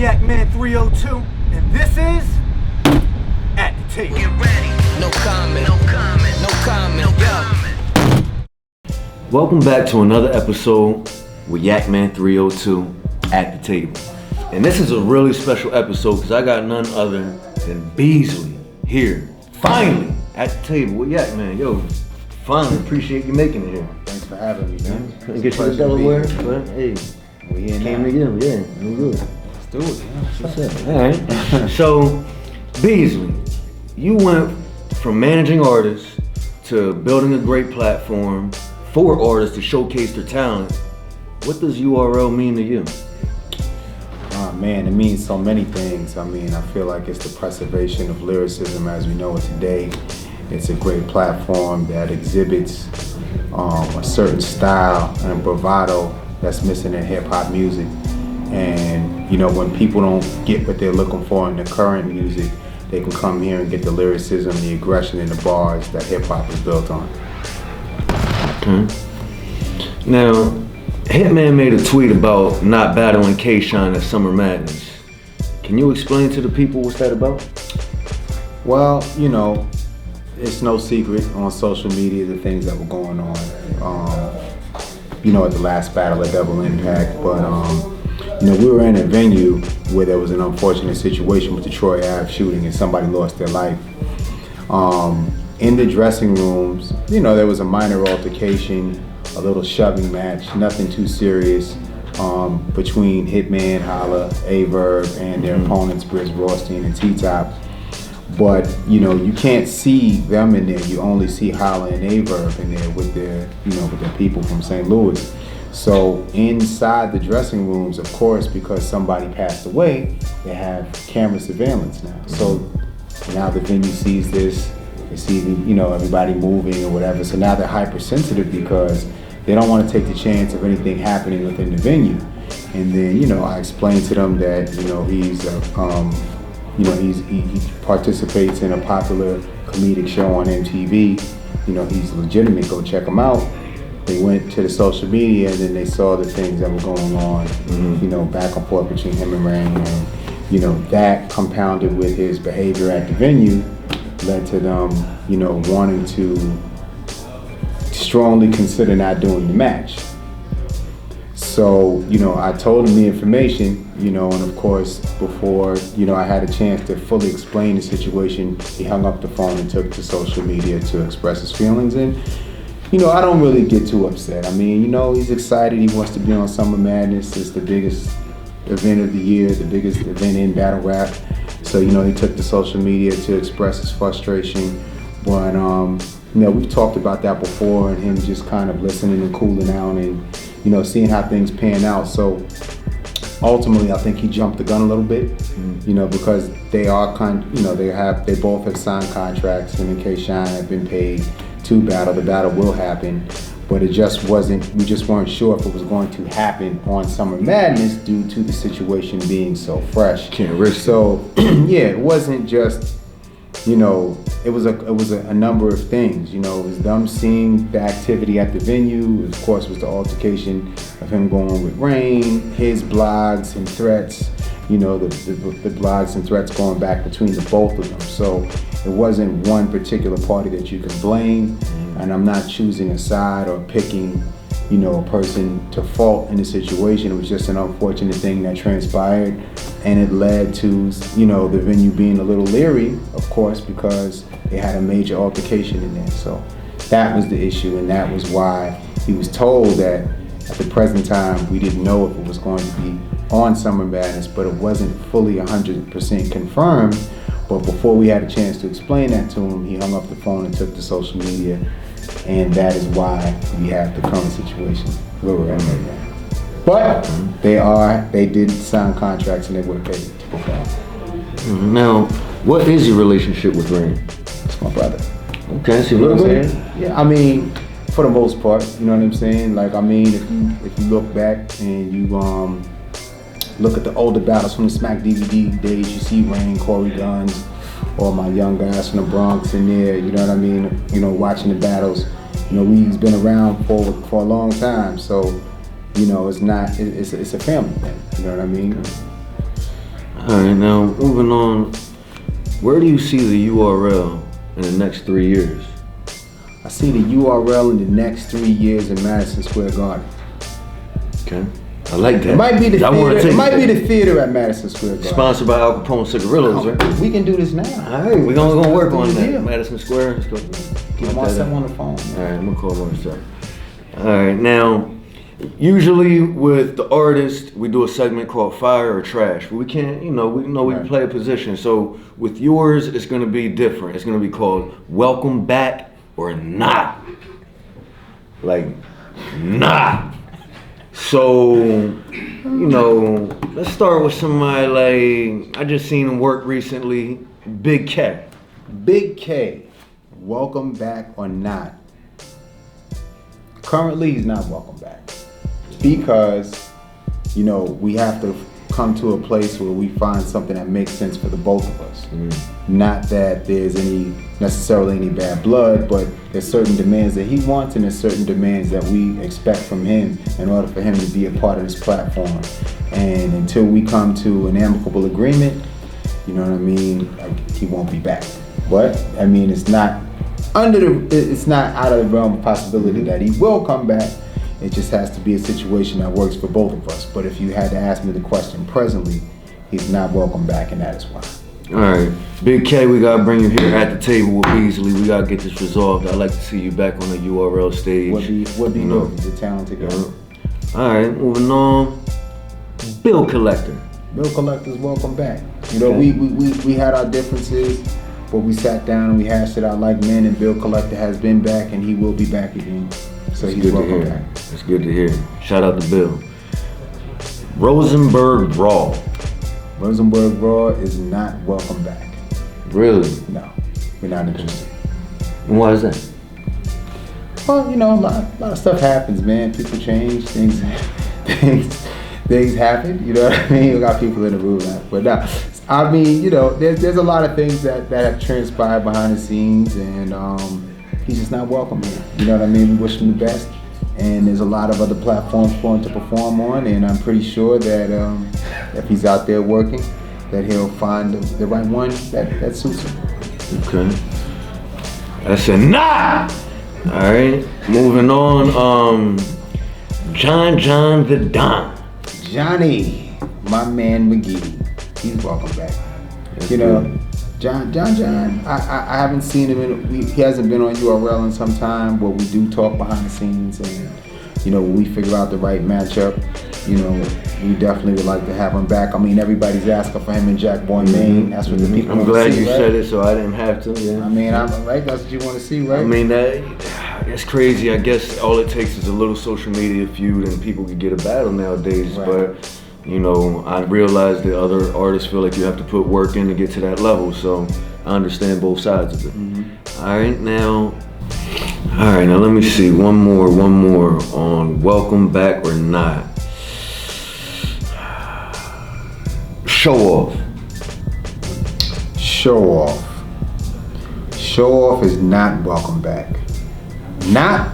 Yakman302, and this is At the Table. Get ready. No comment, no comment, no comment, yo. Welcome back to another episode with Yakman302 At the Table. And this is a really special episode because I got none other than Beasley here, finally, at the table with Yakman. Yo, finally, appreciate you making it here. Thanks for having me, man. Couldn't get you to Delaware, but hey, We in came now. together, yeah, we good. Let's do it. What's up? All right. So, Beasley, you went from managing artists to building a great platform for artists to showcase their talent. What does URL mean to you? Oh man, it means so many things. I mean, I feel like it's the preservation of lyricism as we know it today. It's a great platform that exhibits a certain style and bravado that's missing in hip hop music. And you know, when people don't get what they're looking for in the current music, they can come here and get the lyricism, the aggression in the bars that hip hop is built on. Okay. Now, Hitman made a tweet about not battling K-Shine at Summer Madness. Can you explain to the people what's that about? Well, you know, it's no secret on social media the things that were going on, you know, at the last battle at Double Impact. But, you know, we were in a venue where there was an unfortunate situation with the Troy Ave shooting and somebody lost their life. In the dressing rooms, you know, there was a minor altercation, a little shoving match, nothing too serious, between Hitman, Holla, Averb, and their opponents, Briz Rothstein and T-Top. But, you know, you can't see them in there. You only see Holla and Averb in there with their, you know, with their people from St. Louis. So inside the dressing rooms, of course, because somebody passed away, they have camera surveillance now. So now the venue sees this, they see the, you know, everybody moving or whatever. So now they're hypersensitive because they don't want to take the chance of anything happening within the venue. And then, you know, I explained to them that, you know, he's you know, he participates in a popular comedic show on MTV. You know, he's legitimate, go check him out. They went to the social media and then they saw the things that were going on, you know, back and forth between him and Rain. And, you know, that compounded with his behavior at the venue led to them, you know, wanting to strongly consider not doing the match. So, you know, I told him the information, you know, and of course, before, you know, I had a chance to fully explain the situation, he hung up the phone and took to social media to express his feelings. And, you know, I don't really get too upset. I mean, you know, he's excited. He wants to be on Summer Madness. It's the biggest event of the year, the biggest event in battle rap. So, you know, he took to social media to express his frustration. But, you know, we've talked about that before and him just kind of listening and cooling out and, you know, seeing how things pan out. So ultimately, I think he jumped the gun a little bit, you know, because they are they both have signed contracts. Him and K-Shine have been paid to battle. The battle will happen, but it just wasn't. We just weren't sure if it was going to happen on Summer Madness due to the situation being so fresh. Can't risk. So yeah, it wasn't just. You know, it was a number of things. You know, it was them seeing the activity at the venue. Of course, was the altercation of him going with Rain, his blogs and threats. You know, the blogs and threats going back between the both of them. So it wasn't one particular party that you can blame. And I'm not choosing a side or picking, you know, a person to fault in the situation. It was just an unfortunate thing that transpired. And it led to, you know, the venue being a little leery, of course, because they had a major altercation in there. So that was the issue, and that was why he was told that at the present time, we didn't know if it was going to be on Summer Madness, but it wasn't fully 100% confirmed. But before we had a chance to explain that to him, he hung up the phone and took to social media, and that is why we have the current situation where we're at right now. But they did sign contracts and they were paid to perform. Now, what is your relationship with Rain? It's my brother. Okay, so You know what I'm saying? saying? Yeah, I mean, for the most part, you know what I'm saying? Like, I mean, if you look back and you look at the older battles from the Smack DVD days, you see Rain, Corey Guns, all my young guys from the Bronx in there, you know what I mean? You know, watching the battles. You know, we've been around for a long time, so you know, it's a family thing, you know what I mean? Alright, now moving on. Where do you see the URL in the next 3 years? I see the URL in the next 3 years in Madison Square Garden. Okay. I like that. It might be the theater. It might be there. the theater at Madison Square Garden. Sponsored by Capone Cigarillos, right? We can do this now. Alright, we're gonna work on that. Yeah. Madison Square. Let's go. Get Marcel on the phone. Alright, I'm gonna call Marcel. Alright, now, usually with the artist, we do a segment called Fire or Trash. But we can't, we Right. play a position. So with yours, it's gonna be different. It's gonna be called Welcome Back or Not. Like, not. So, let's start with somebody like, I just seen him work recently, Big K. Big K, welcome back or not? Currently, he's not welcome back because, we have to come to a place where we find something that makes sense for the both of us. Not that there's necessarily any bad blood, but there's certain demands that he wants and there's certain demands that we expect from him in order for him to be a part of this platform. And until we come to an amicable agreement, you know what I mean, like, he won't be back. But I mean, it's not out of the realm of possibility that he will come back. It just has to be a situation that works for both of us. But if you had to ask me the question presently, he's not welcome back, and that is why. All right, Big K, we gotta bring you here at the table with Beasley. We gotta get this resolved. I'd like to see you back on the URL stage. What be good? The talented guy. All right, moving on. Bill Collector. Bill Collector's welcome back. We had our differences, but we sat down and we hashed it out like men. And Bill Collector has been back, and he will be back again. So That's he's good welcome to hear. back. That's good to hear. Shout out to Bill. Rosenberg Raw. Rosenberg Raw is not welcome back. Really? No, we're not interested. And why is that? Well, a lot of stuff happens, man. People change, things happen. You know what I mean? We got people in the room now, but no. I mean, there's a lot of things that have transpired behind the scenes, and he's just not welcome here. You know what I mean? We wish him the best, and there's a lot of other platforms for him to perform on, and I'm pretty sure that if he's out there working, that he'll find the right one that suits him. Okay. That's a nah! Alright, moving on. John the Don. Johnny, my man McGee, he's welcome back. That's John, I haven't seen him he hasn't been on URL in some time, but we do talk behind the scenes, and when we figure out the right matchup, we definitely would like to have him back. I mean, everybody's asking for him in Jack Boy, Maine. That's what the people I'm want to glad see, you right? said it, so I didn't have to. Yeah. I mean, right? That's what you want to see, right? I mean, that's crazy. I guess all it takes is a little social media feud and people can get a battle nowadays. Right. But, I realize that other artists feel like you have to put work in to get to that level. So I understand both sides of it. Mm-hmm. All right, now let me see. One more on Welcome Back or Not. Show Off. Show Off is not welcome back. Not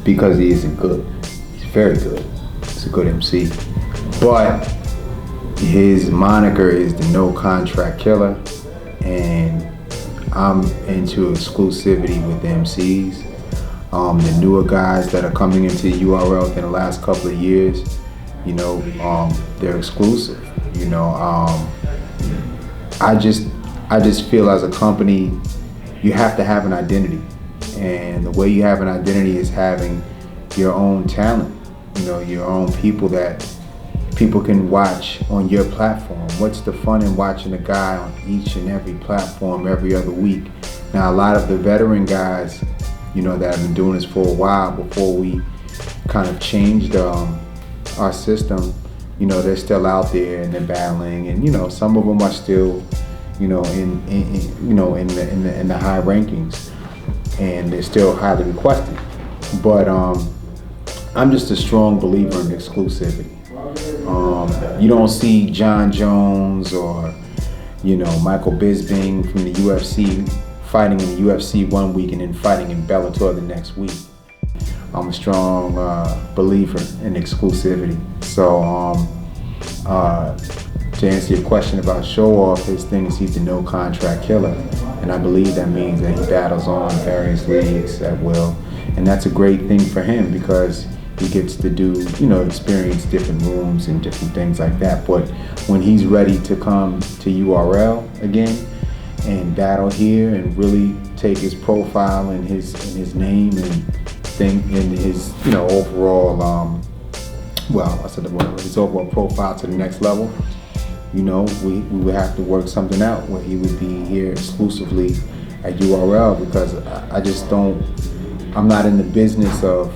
because he isn't good. He's very good. He's a good MC. But his moniker is the No Contract Killer, and I'm into exclusivity with MCs. The newer guys that are coming into URL in the last couple of years, they're exclusive. I just feel as a company, you have to have an identity, and the way you have an identity is having your own talent. Your own people that people can watch on your platform. What's the fun in watching a guy on each and every platform every other week? Now, a lot of the veteran guys, that have been doing this for a while before we kind of changed our system, they're still out there and they're battling, and some of them are still, in the high rankings, and they're still highly requested. But I'm just a strong believer in exclusivity. You don't see John Jones or Michael Bisping from the UFC fighting in the UFC one week and then fighting in Bellator the next week. I'm a strong believer in exclusivity. So to answer your question about show off, his thing is he's the no contract killer. And I believe that means that he battles on various leagues at will. And that's a great thing for him because he gets to do, experience different rooms and different things like that. But when he's ready to come to URL again and battle here and really take his profile and his name and thing in his, overall, his overall profile to the next level, we would have to work something out where he would be here exclusively at URL because I'm not in the business of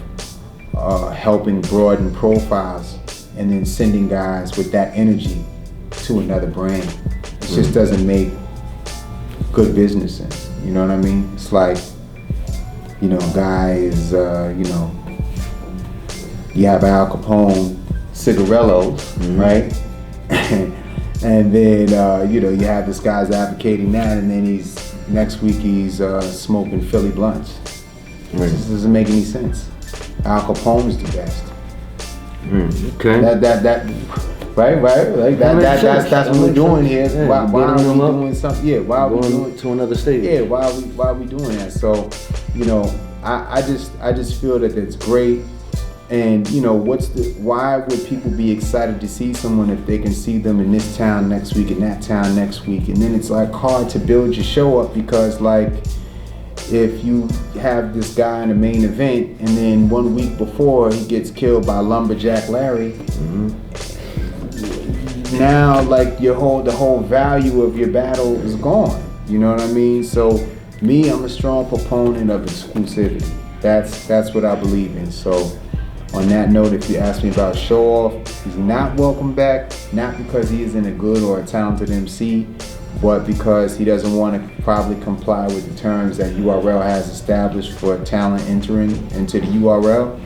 helping broaden profiles and then sending guys with that energy to another brand. It just doesn't make good business sense. You know what I mean? It's like, guys, you have Al Capone, Cigarillos, right? And then, you have this guy's advocating that, and then next week he's smoking Philly blunts. Right. This doesn't make any sense. Al Capone is the best. Okay. Right? Like that's what we're doing here. Yeah, why are we doing something? Yeah, why are we doing to another stage? Yeah, why are we doing that? So, I just feel that it's great. And why would people be excited to see someone if they can see them in this town next week and that town next week? And then it's like hard to build your show up because like if you have this guy in the main event and then 1 week before he gets killed by Lumberjack Larry, now like the whole value of your battle is gone. You know what I mean? So I'm a strong proponent of exclusivity. That's what I believe in. So on that note, if you ask me about show off, he's not welcome back, not because he isn't a good or a talented MC, but because he doesn't want to probably comply with the terms that URL has established for talent entering into the URL.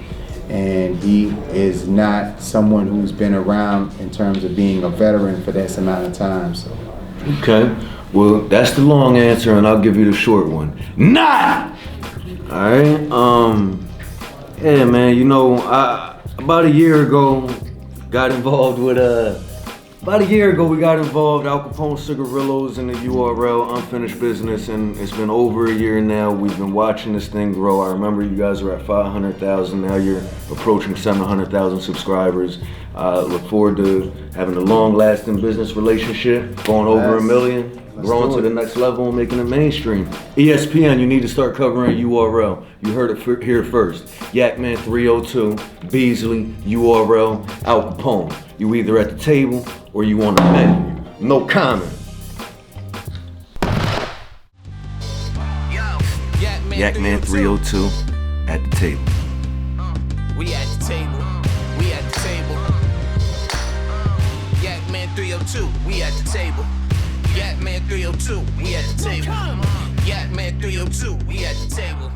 And he is not someone who's been around in terms of being a veteran for this amount of time. So. Okay, well, that's the long answer, and I'll give you the short one. Nah! All right, yeah, man, about a year ago, we got involved, Al Capone, Cigarillos, and the URL Unfinished Business, and it's been over a year now. We've been watching this thing grow. I remember you guys were at 500,000, now you're approaching 700,000 subscribers. Look forward to having a long-lasting business relationship, going over 1 million. Growing to the next level and making it mainstream. ESPN, you need to start covering URL. You heard it here first. Yakman302, Beasley, URL, Al Capone. You either at the table or you on the menu. No comment. Yakman302 at the table. We at the table. We at the table. Yakman302, we at the table. Yakman302, we at the table. Yakman302, we at the table.